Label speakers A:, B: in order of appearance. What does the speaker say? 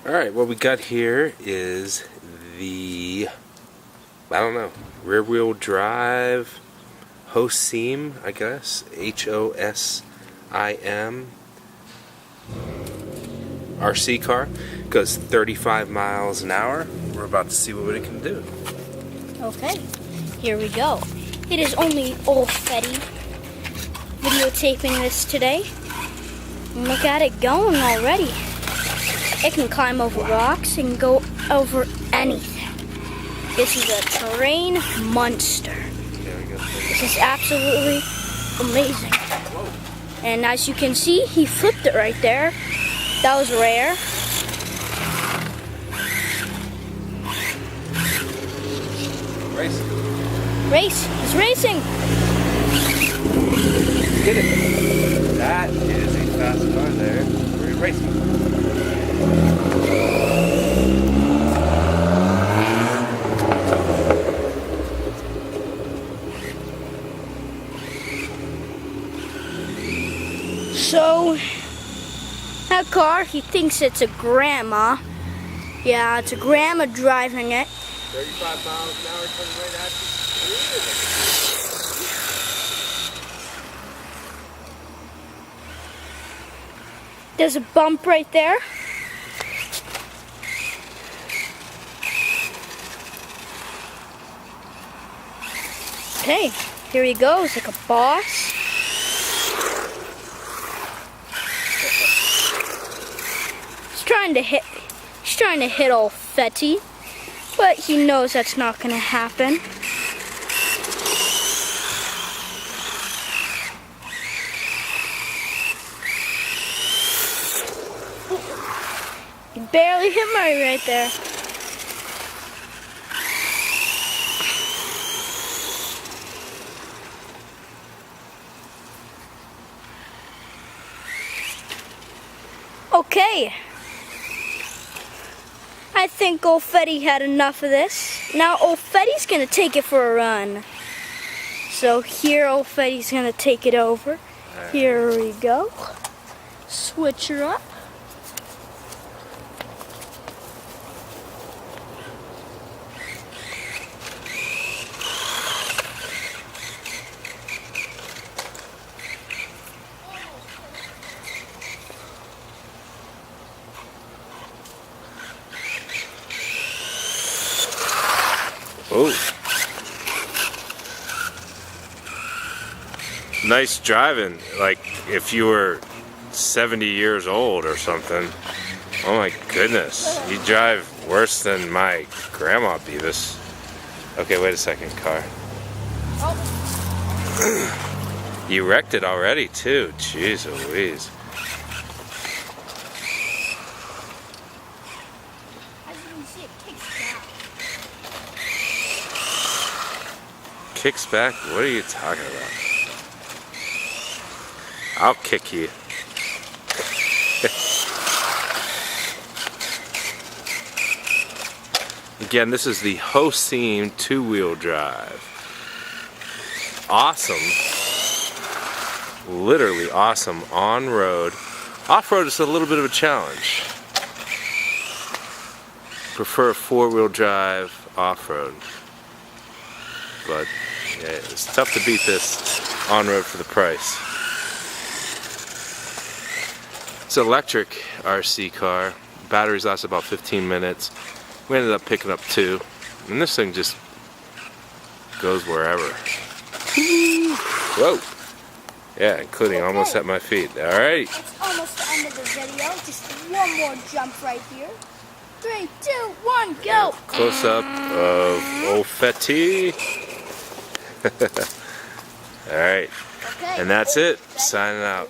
A: Alright, what we got here is the, I don't know, rear wheel drive Hosim, I guess, Hosim RC car. Goes 35 miles an hour. We're about to see what it can do.
B: Okay, here we go. It is only old Fetty videotaping this today. Look at it going already. It can climb over rocks and go over anything. This is a terrain monster. This is absolutely amazing. And as you can see, he flipped it right there. That was rare. Race! He's racing!
A: Get it! That is a fast car there. We're racing.
B: So, that car, he thinks it's a grandma. Yeah, it's a grandma driving it.
A: 35 miles an hour coming right at you.
B: There's a bump right there. Okay, here he goes like a boss. He's trying to hit old Fetty, but he knows that's not gonna happen. He barely hit Murray right there. Okay. I think old Fetty had enough of this. Now old Fetty's gonna take it for a run. So here old Fetty's gonna take it over. Here we go. Switch her up.
A: Oh. Nice driving, like if you were 70 years old or something. Oh my goodness. You drive worse than my grandma Beavis. Okay, wait a second, car.
B: Oh.
A: You wrecked it already too. Jeez Louise.
B: As you can see, it kicks back.
A: Kicks back? What are you talking about? I'll kick you. Again, this is the Hosim two-wheel drive. Awesome. Literally awesome on-road. Off-road is a little bit of a challenge. Prefer a four-wheel drive off-road. But yeah, it's tough to beat this on-road for the price. It's an electric RC car. Batteries last about 15 minutes. We ended up picking up 2. And this thing just goes wherever. Whoa! Yeah, including almost at my feet. Alright.
B: It's almost the end of the video. Just one more jump right here. 3, 2, 1, go!
A: Close up of old Fetty. Alright.
B: Okay.
A: And that's it. Signing out.